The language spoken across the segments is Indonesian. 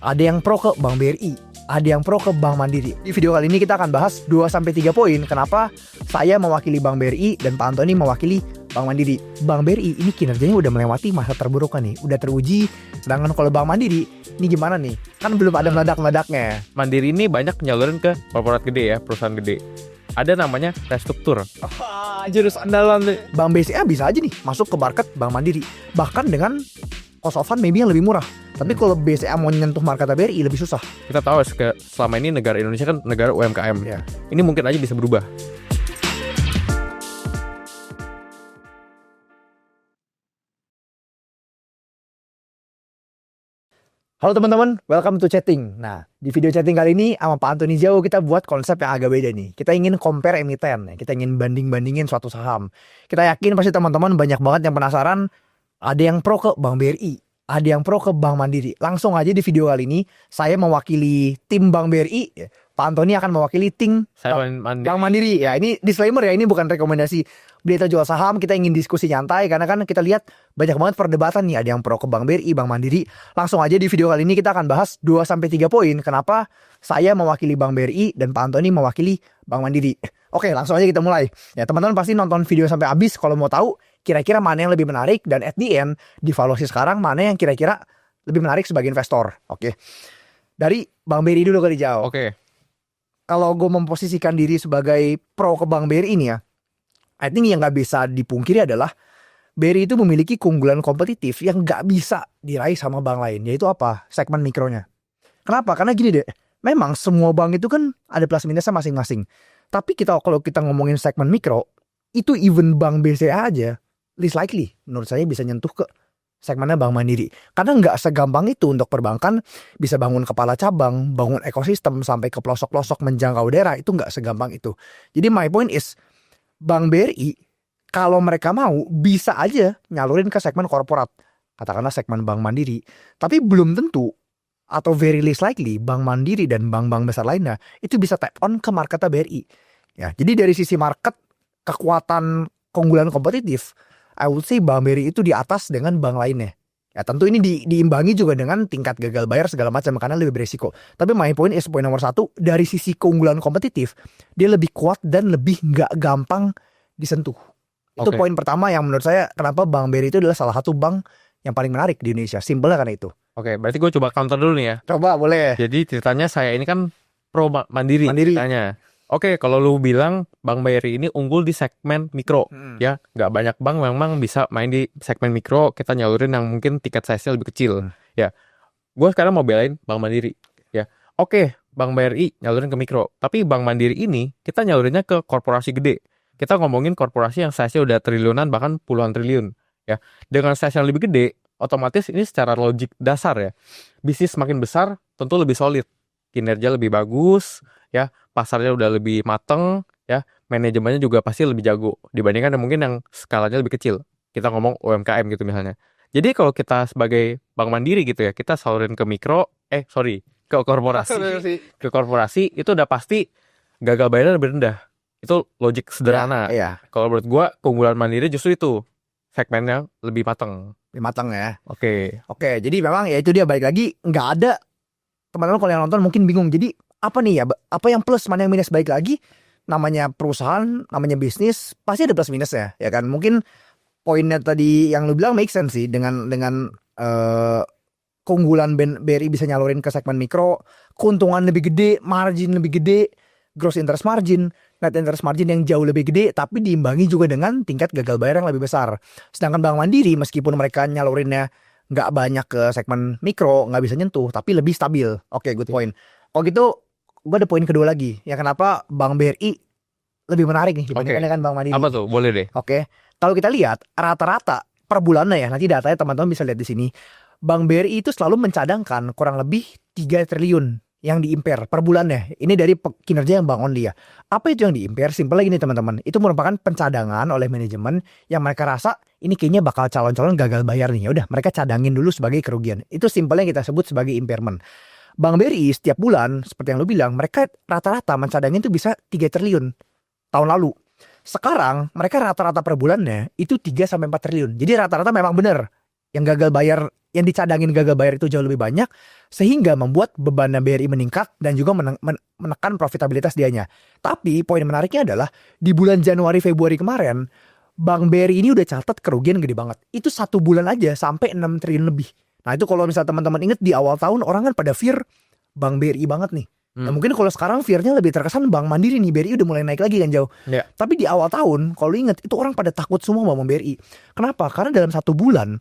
Ada yang pro ke Bank BRI, ada yang pro ke Bank Mandiri. Di video kali ini kita akan bahas 2-3 poin kenapa saya mewakili Bank BRI dan Pak Antoni mewakili Bank Mandiri. Bank BRI ini kinerjanya udah melewati masa terburuk kan nih, udah teruji. Sedangkan kalau Bank Mandiri ini gimana nih? Kan belum ada meledak-meledaknya. Mandiri ini banyak nyalurin ke korporat gede ya, perusahaan gede. Ada namanya restruktur. Jurus andalan Bank BCA bisa aja nih masuk ke market Bank Mandiri, bahkan dengan cost of fund maybe yang lebih murah. Tapi kalau BCA mau nyentuh market BRI lebih susah. Kita tahu selama ini negara Indonesia kan negara UMKM ya. Ini mungkin aja bisa berubah. Halo teman-teman, welcome to chatting. Nah, di video chatting kali ini sama Pak Antoni Jauh kita buat konsep yang agak beda nih. Kita ingin compare emiten, kita ingin banding-bandingin suatu saham. Kita yakin pasti teman-teman banyak banget yang penasaran. Ada yang pro ke Bank BRI, ada yang pro ke Bank Mandiri. Langsung aja di video kali ini saya mewakili tim Bank BRI, Pak Antoni akan mewakili tim Bank Mandiri. Ya, ini disclaimer ya, ini bukan rekomendasi beli atau jual saham. Kita ingin diskusi nyantai karena kan kita lihat banyak banget perdebatan nih. Ada yang pro ke Bank BRI, Bank Mandiri. Langsung aja di video kali ini kita akan bahas 2-3 poin kenapa saya mewakili Bank BRI dan Pak Antoni mewakili Bank Mandiri. Oke, langsung aja kita mulai. Ya, teman-teman pasti nonton video sampai habis kalau mau tahu kira-kira mana yang lebih menarik dan at the end di valuasi sekarang mana yang kira-kira lebih menarik sebagai investor. Oke. Dari Bank BRI dulu kali jauh. Oke. Kalau gue memposisikan diri sebagai pro ke Bank BRI ini ya, I think yang nggak bisa dipungkiri adalah BRI itu memiliki keunggulan kompetitif yang nggak bisa diraih sama bank lain, yaitu apa? Segmen mikronya. Kenapa? Karena gini deh, memang semua bank itu kan ada plus minusnya masing-masing. Tapi kalau kita ngomongin segmen mikro, itu even Bank BCA aja, least likely menurut saya bisa nyentuh ke segmennya Bank Mandiri. Karena nggak segampang itu untuk perbankan bisa bangun kepala cabang, bangun ekosistem sampai ke pelosok-pelosok menjangkau daerah, itu nggak segampang itu. Jadi my point is, Bank BRI kalau mereka mau bisa aja nyalurin ke segmen korporat, katakanlah segmen Bank Mandiri. Tapi belum tentu atau very least likely Bank Mandiri dan bank-bank besar lainnya itu bisa tap on ke market BRI. Ya, jadi dari sisi market kekuatan keunggulan kompetitif, I would say Bank BRI itu di atas dengan bank lainnya. Ya tentu ini diimbangi juga dengan tingkat gagal bayar segala macam karena lebih beresiko. Tapi my point is poin nomor 1, dari sisi keunggulan kompetitif dia lebih kuat dan lebih nggak gampang disentuh. Itu poin pertama yang menurut saya kenapa Bank BRI itu adalah salah satu bank yang paling menarik di Indonesia. Simpelnya karena itu. Oke, berarti gue coba counter dulu nih ya. Coba boleh. Jadi ceritanya saya ini kan pro Mandiri. Ceritanya. Oke, kalau lu bilang Bank BRI ini unggul di segmen mikro, ya nggak banyak bank memang bisa main di segmen mikro. Kita nyalurin yang mungkin tiket size-nya lebih kecil, ya. Gue sekarang mau belain Bank Mandiri, ya. Oke, Bank BRI nyalurin ke mikro, tapi Bank Mandiri ini kita nyalurinnya ke korporasi gede. Kita ngomongin korporasi yang size-nya udah triliunan bahkan puluhan triliun, ya. Dengan size yang lebih gede, otomatis ini secara logik dasar ya, bisnis semakin besar tentu lebih solid, kinerja lebih bagus, ya, pasarnya udah lebih mateng, ya, manajemennya juga pasti lebih jago dibandingkan yang mungkin yang skalanya lebih kecil. Kita ngomong UMKM gitu misalnya. Jadi kalau kita sebagai Bank Mandiri gitu ya, kita salurin ke ke korporasi itu udah pasti gagal bayarnya lebih rendah. Itu logik sederhana. Iya. Kalau menurut gua keunggulan Mandiri justru itu, segmennya lebih mateng. Lebih mateng ya. Oke, jadi memang ya itu dia, balik lagi nggak ada, teman-teman kalau yang nonton mungkin bingung. Jadi apa nih ya, apa yang plus, mana yang minus? Baik lagi, namanya perusahaan, namanya bisnis, pasti ada plus minusnya, ya kan? Mungkin poinnya tadi yang lu bilang make sense sih, dengan keunggulan BRI bisa nyalurin ke segmen mikro, keuntungan lebih gede, margin lebih gede, gross interest margin, net interest margin yang jauh lebih gede, tapi diimbangi juga dengan tingkat gagal bayar yang lebih besar. Sedangkan Bank Mandiri meskipun mereka nyalurinnya nggak banyak ke segmen mikro, nggak bisa nyentuh, tapi lebih stabil. Oke, good point. Kalau gitu gue ada poin kedua lagi, ya kenapa Bank BRI lebih menarik nih dibandingkan dengan Bank Mandiri. Apa tuh? Boleh deh. Oke. Kalau kita lihat rata-rata per bulannya ya, nanti datanya teman-teman bisa lihat di sini. Bank BRI itu selalu mencadangkan kurang lebih 3 triliun yang diimper per bulannya. Ini dari kinerja yang Bank Only ya. Apa itu yang diimper? Simpel lagi nih teman-teman. Itu merupakan pencadangan oleh manajemen yang mereka rasa ini kayaknya bakal calon-calon gagal bayar nih. Ya udah, mereka cadangin dulu sebagai kerugian. Itu simpelnya yang kita sebut sebagai impairment. Bank BRI setiap bulan seperti yang lu bilang, mereka rata-rata mencadangin itu bisa 3 triliun tahun lalu. Sekarang mereka rata-rata per bulannya itu 3-4 triliun. Jadi rata-rata memang benar yang gagal bayar yang dicadangin gagal bayar itu jauh lebih banyak, sehingga membuat beban BRI meningkat dan juga menekan profitabilitas dianya. Tapi poin menariknya adalah di bulan Januari Februari kemarin, Bank BRI ini udah catat kerugian gede banget. Itu 1 bulan aja sampai 6 triliun lebih. Nah itu kalau misalnya teman-teman inget di awal tahun orang kan pada fear Bank BRI banget nih. Nah mungkin kalau sekarang fear-nya lebih terkesan Bank Mandiri nih, BRI udah mulai naik lagi kan jauh. Tapi di awal tahun kalau inget itu orang pada takut semua sama Bank BRI. Kenapa? Karena dalam 1 bulan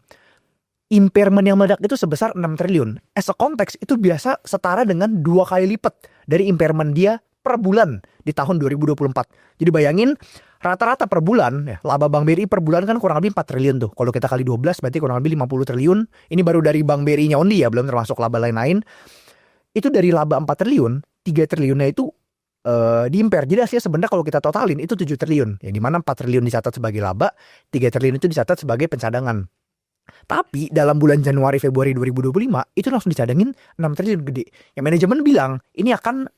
impairment yang meledak itu sebesar 6 triliun. As a konteks itu biasa setara dengan 2 kali lipat dari impairment dia per bulan di tahun 2024. Jadi bayangin rata-rata per bulan ya, laba Bank BRI per bulan kan kurang lebih 4 triliun tuh. Kalau kita kali 12 berarti kurang lebih 50 triliun. Ini baru dari Bank BRI-nya only ya, belum termasuk laba lain-lain. Itu dari laba 4 triliun, 3 triliunnya itu diimpair. Jadi hasilnya sebenarnya kalau kita totalin itu 7 triliun. Yang dimana 4 triliun dicatat sebagai laba, 3 triliun itu dicatat sebagai pencadangan. Tapi dalam bulan Januari Februari 2025 itu langsung dicadangin 6 triliun gede. Yang manajemen bilang ini akan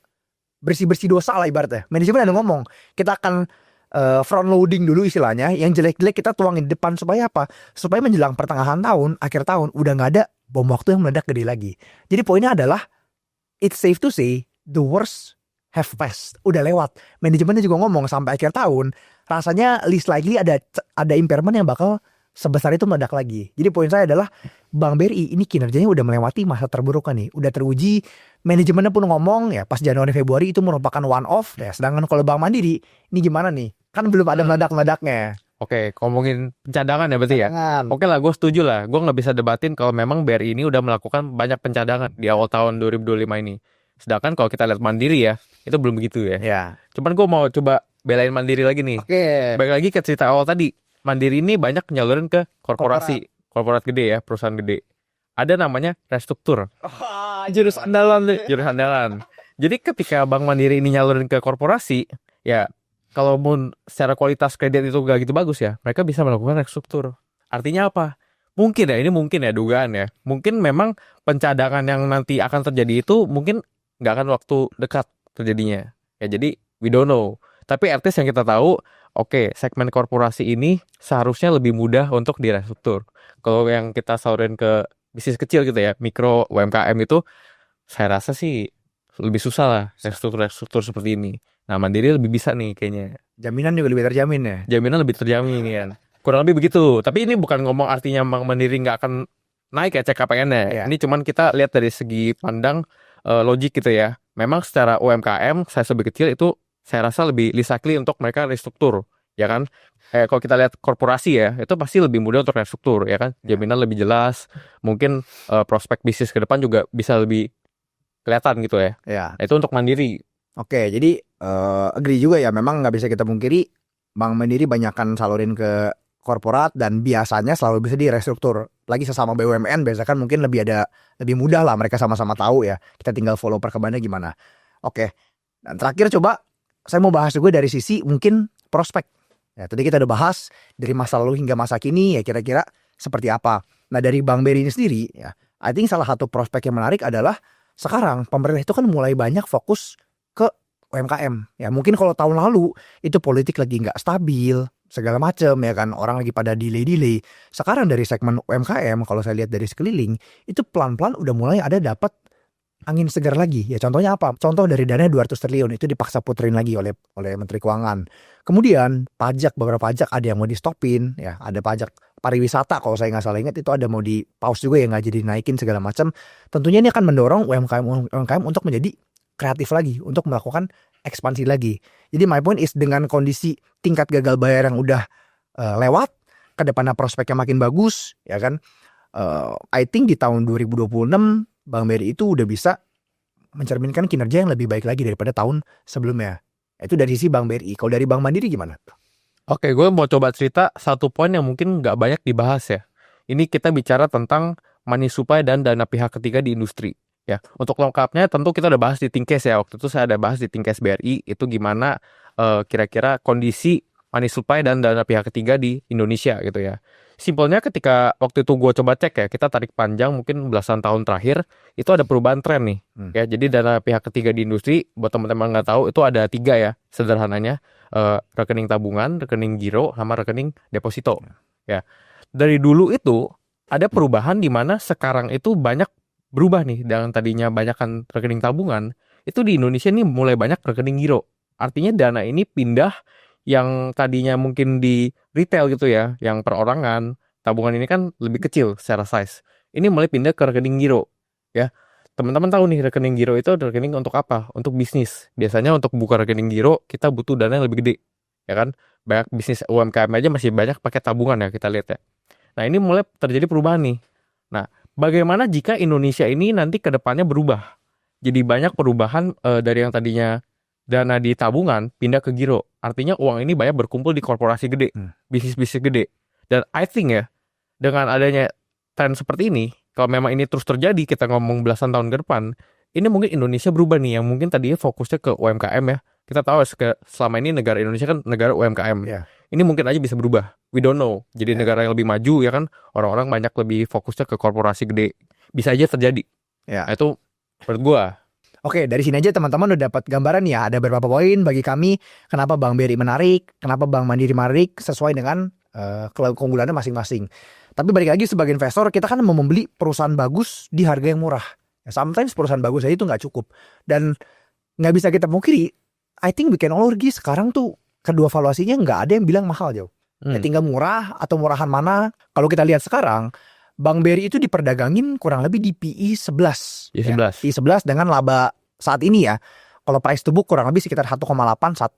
bersih-bersih dosa lah ibaratnya. Manajemen ada ngomong kita akan front loading dulu istilahnya, yang jelek-jelek kita tuangin di depan supaya apa? Supaya menjelang pertengahan tahun, akhir tahun udah nggak ada bom waktu yang meledak gede lagi. Jadi poinnya adalah it's safe to say the worst have passed. Udah lewat. Manajemennya juga ngomong sampai akhir tahun rasanya least likely ada impairment yang bakal sebesar itu meledak lagi. Jadi poin saya adalah Bank BRI ini kinerjanya udah melewati masa terburuk kan nih. Udah teruji, manajemennya pun ngomong ya pas Januari Februari itu merupakan one off ya. Sedangkan kalau Bank Mandiri ini gimana nih? Kan belum ada meledak-meledaknya. Oke, ngomongin pencadangan ya berarti ya. Oke lah, gue setuju lah. Gue nggak bisa debatin kalau memang BRI ini udah melakukan banyak pencadangan di awal tahun 2025 ini. Sedangkan kalau kita lihat Mandiri ya, itu belum begitu ya. Cuman gue mau coba belain Mandiri lagi nih. Balik lagi ke cerita awal tadi. Mandiri ini banyak nyalurin ke korporasi, korporat gede ya, perusahaan gede. Ada namanya restruktur. Jurus andalan deh. Jurus andalan. Jadi ketika Bank Mandiri ini nyalurin ke korporasi, ya kalau secara kualitas kredit itu gak gitu bagus ya, mereka bisa melakukan restruktur. Artinya apa? Mungkin ya, ini mungkin ya dugaan ya. Mungkin memang pencadangan yang nanti akan terjadi itu mungkin gak akan waktu dekat terjadinya. Ya jadi we don't know. Tapi artis yang kita tahu, oke, segmen korporasi ini seharusnya lebih mudah untuk direstruktur. Kalau yang kita salurin ke bisnis kecil gitu ya, mikro, UMKM itu, saya rasa sih lebih susah lah restruktur seperti ini. Nah, Mandiri lebih bisa nih kayaknya. Jaminan juga lebih terjamin ya? Jaminan lebih terjamin kan. Kurang lebih begitu. Tapi ini bukan ngomong artinya Bank Mandiri nggak akan naik ya CKPN-nya. Ini cuman kita lihat dari segi pandang logik gitu ya. Memang secara UMKM, saya lebih kecil itu saya rasa lebih likely untuk mereka restruktur, ya kan? Kalau kita lihat korporasi ya, itu pasti lebih mudah untuk restruktur, ya kan? Jaminan lebih jelas, mungkin prospek bisnis ke depan juga bisa lebih kelihatan gitu ya. Nah, itu untuk Mandiri. Oke, jadi agree juga ya. Memang nggak bisa kita pungkiri, Bank Mandiri banyakkan salurin ke korporat dan biasanya selalu bisa direstruktur. Lagi sesama BUMN, biasanya kan mungkin lebih mudah lah, mereka sama-sama tahu ya. Kita tinggal follow perkembangannya gimana. Oke, dan terakhir coba saya mau bahas juga dari sisi mungkin prospek. Ya, tadi kita udah bahas dari masa lalu hingga masa kini ya kira-kira seperti apa. Nah dari Bank BRI ini sendiri ya, I think salah satu prospek yang menarik adalah sekarang pemerintah itu kan mulai banyak fokus ke UMKM. Ya mungkin kalau tahun lalu itu politik lagi nggak stabil segala macam ya kan, orang lagi pada delay. Sekarang dari segmen UMKM kalau saya lihat dari sekeliling itu pelan-pelan udah mulai ada dapat angin segar lagi. Ya contohnya apa? Contoh dari dana 200 triliun itu dipaksa puterin lagi oleh Menteri Keuangan. Kemudian beberapa pajak ada yang mau di stopin ya, ada pajak pariwisata kalau saya nggak salah ingat itu ada mau di pause juga ya, nggak jadi naikin segala macam. Tentunya ini akan mendorong UMKM untuk menjadi kreatif lagi, untuk melakukan ekspansi lagi. Jadi my point is dengan kondisi tingkat gagal bayar yang udah lewat, ke depannya prospeknya makin bagus ya kan. I think di tahun 2026 Bank BRI itu udah bisa mencerminkan kinerja yang lebih baik lagi daripada tahun sebelumnya. Itu dari sisi Bank BRI. Kalau dari Bank Mandiri gimana? Oke, gue mau coba cerita satu poin yang mungkin nggak banyak dibahas ya. Ini kita bicara tentang money supply dan dana pihak ketiga di industri. Ya, untuk lengkapnya tentu kita udah bahas di Thinkcase ya. Waktu itu saya ada bahas di Thinkcase BRI itu gimana kira-kira kondisi money supply dan dana pihak ketiga di Indonesia gitu ya. Simpelnya ketika waktu itu gue coba cek ya, kita tarik panjang mungkin belasan tahun terakhir, itu ada perubahan tren nih. Ya, jadi dana pihak ketiga di industri, buat teman-teman nggak tahu, itu ada 3 ya, sederhananya. Rekening tabungan, rekening giro, sama rekening deposito. Ya, dari dulu itu, ada perubahan di mana sekarang itu banyak berubah nih, dengan tadinya banyakkan rekening tabungan, itu di Indonesia nih mulai banyak rekening giro. Artinya dana ini pindah yang tadinya mungkin di retail gitu ya, yang perorangan, tabungan ini kan lebih kecil secara size. Ini mulai pindah ke rekening giro ya. Teman-teman tahu nih rekening giro itu rekening untuk apa? Untuk bisnis. Biasanya untuk buka rekening giro kita butuh dana yang lebih gede, ya kan? Banyak bisnis UMKM aja masih banyak pakai tabungan ya, kita lihat ya. Nah, ini mulai terjadi perubahan nih. Nah, bagaimana jika Indonesia ini nanti ke depannya berubah? Jadi banyak perubahan dari yang tadinya dana di tabungan pindah ke giro. Artinya uang ini banyak berkumpul di korporasi gede, bisnis-bisnis gede. Dan I think ya, dengan adanya tren seperti ini, kalau memang ini terus terjadi, kita ngomong belasan tahun ke depan, ini mungkin Indonesia berubah nih, yang mungkin tadinya fokusnya ke UMKM ya. Kita tahu selama ini negara Indonesia kan negara UMKM. Yeah. Ini mungkin aja bisa berubah. We don't know. Jadi negara yang lebih maju ya kan, orang-orang banyak lebih fokusnya ke korporasi gede. Bisa aja terjadi. Ya. Nah, itu menurut gua. Oke, dari sini aja teman-teman udah dapat gambaran ya. Ada beberapa poin bagi kami kenapa Bank BRI menarik, kenapa Bank Mandiri menarik sesuai dengan keunggulannya masing-masing. Tapi balik lagi sebagai investor, kita kan mau membeli perusahaan bagus di harga yang murah. Ya, sometimes perusahaan bagus aja itu nggak cukup. Dan nggak bisa kita pungkiri, I think we can all agree sekarang tuh kedua valuasinya nggak ada yang bilang mahal jauh. Ya, tinggal murah atau murahan mana. Kalau kita lihat sekarang, Bank BRI itu diperdagangin kurang lebih di PE 11. PE 11. PE 11 dengan laba saat ini ya. Kalau price to book kurang lebih sekitar 1,8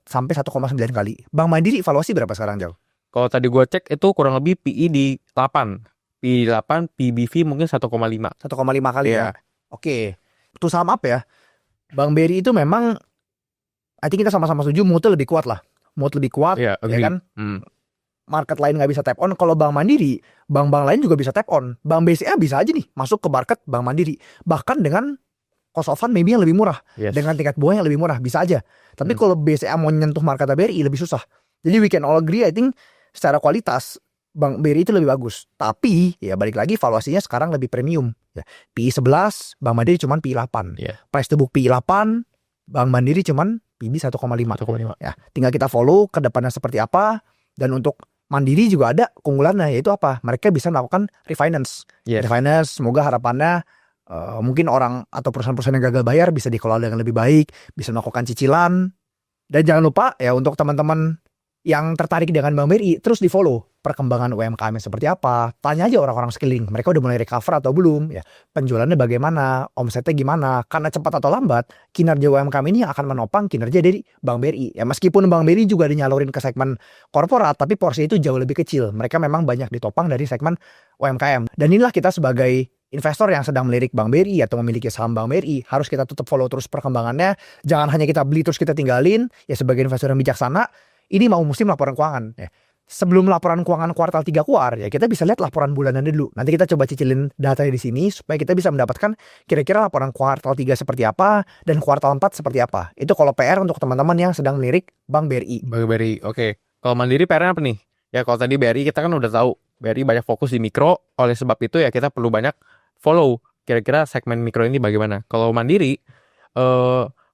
sampai 1,9 kali. Bank Mandiri valuasi berapa sekarang jauh? Kalau tadi gue cek itu kurang lebih PE di 8. PE 8, PBV mungkin 1,5. 1,5 kali ya. Oke. To sum up ya. Bank BRI itu memang I think kita sama-sama setuju moodnya lebih kuat lah. Mood lebih kuat ya kan. Market lain nggak bisa tap on. Kalau Bank Mandiri, bank-bank lain juga bisa tap on. Bank BCA bisa aja nih masuk ke market Bank Mandiri. Bahkan dengan cost of fund maybe yang lebih murah. Dengan tingkat bunga yang lebih murah. Bisa aja. Tapi kalau BCA mau nyentuh market BRI lebih susah. Jadi we can all agree I think secara kualitas Bank BRI itu lebih bagus. Tapi ya balik lagi valuasinya sekarang lebih premium. Ya, PE 11, Bank Mandiri cuman PE 8. Price to book PE 8, Bank Mandiri cuman PB 1,5. Ya, tinggal kita follow ke depannya seperti apa. Dan untuk Mandiri juga ada keunggulannya, yaitu apa? Mereka bisa melakukan refinance. Refinance, semoga harapannya mungkin orang atau perusahaan-perusahaan yang gagal bayar bisa dikelola dengan lebih baik, bisa melakukan cicilan. Dan jangan lupa ya untuk teman-teman yang tertarik dengan Bank BRI, terus di follow perkembangan UMKM seperti apa. Tanya aja orang-orang sekeliling, mereka udah mulai recover atau belum ya. Penjualannya bagaimana, omsetnya gimana. Karena cepat atau lambat, kinerja UMKM ini akan menopang kinerja dari Bank BRI. Ya meskipun Bank BRI juga dinyalurin ke segmen korporat, tapi porsi itu jauh lebih kecil. Mereka memang banyak ditopang dari segmen UMKM. Dan inilah kita sebagai investor yang sedang melirik Bank BRI atau memiliki saham Bank BRI, harus kita tetap follow terus perkembangannya. Jangan hanya kita beli terus kita tinggalin. Ya sebagai investor yang bijaksana, ini mau musim laporan keuangan ya. Sebelum laporan keuangan kuartal 3 keluar ya kita bisa lihat laporan bulanan dulu. Nanti kita coba cicilin datanya di sini supaya kita bisa mendapatkan kira-kira laporan kuartal 3 seperti apa dan kuartal 4 seperti apa. Itu kalau PR untuk teman-teman yang sedang melirik Bank BRI. Bank BRI, oke. Kalau Mandiri PR-nya apa nih? Ya kalau tadi BRI kita kan udah tahu, BRI banyak fokus di mikro, oleh sebab itu ya kita perlu banyak follow kira-kira segmen mikro ini bagaimana. Kalau Mandiri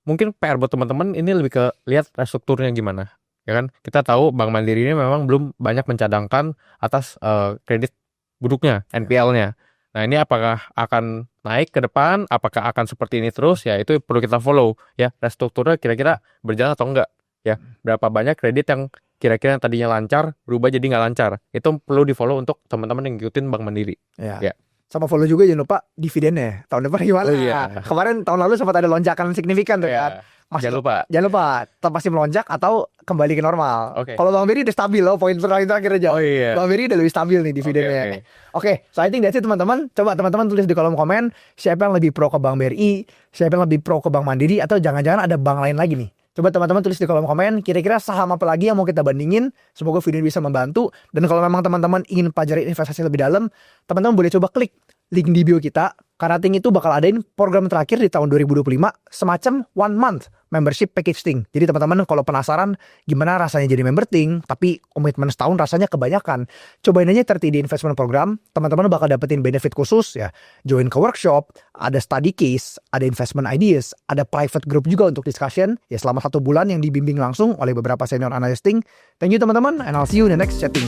mungkin PR buat teman-teman ini lebih ke lihat restrukturnya gimana. Ya kan, kita tahu Bank Mandiri ini memang belum banyak mencadangkan atas kredit buruknya, NPL-nya. Nah, ini apakah akan naik ke depan, apakah akan seperti ini terus, ya itu perlu kita follow. Ya, restrukturnya kira-kira berjalan atau enggak. Ya, berapa banyak kredit yang kira-kira yang tadinya lancar, berubah jadi nggak lancar. Itu perlu di-follow untuk teman-teman yang ngikutin Bank Mandiri. Ya. Sama follow juga jangan lupa dividennya. Tahun depan gimana? Kemarin tahun lalu sempat ada lonjakan signifikan tuh kan. Jangan lupa tetap pasti melonjak atau kembali ke normal. Kalau Bank BRI udah stabil loh, poin terakhir aja. Bank BRI udah lebih stabil nih dividennya. Oke, so I think that's it teman-teman. Coba teman-teman tulis di kolom komen siapa yang lebih pro ke Bank BRI, siapa yang lebih pro ke Bank Mandiri, atau jangan-jangan ada bank lain lagi nih. Coba teman-teman tulis di kolom komen kira-kira saham apa lagi yang mau kita bandingin. Semoga video ini bisa membantu. Dan kalau memang teman-teman ingin pelajari investasi lebih dalam, teman-teman boleh coba klik link di bio kita. Karena Ting itu bakal adain program terakhir di tahun 2025 semacam 1 month membership package Ting. Jadi teman-teman kalau penasaran gimana rasanya jadi member Ting, tapi komitmen setahun rasanya kebanyakan, cobain aja 30 investment program. Teman-teman bakal dapetin benefit khusus ya. Join ke workshop, ada study case, ada investment ideas, ada private group juga untuk discussion ya selama 1 bulan yang dibimbing langsung oleh beberapa senior analyst Ting. Thank you teman-teman, and I'll see you in the next chatting.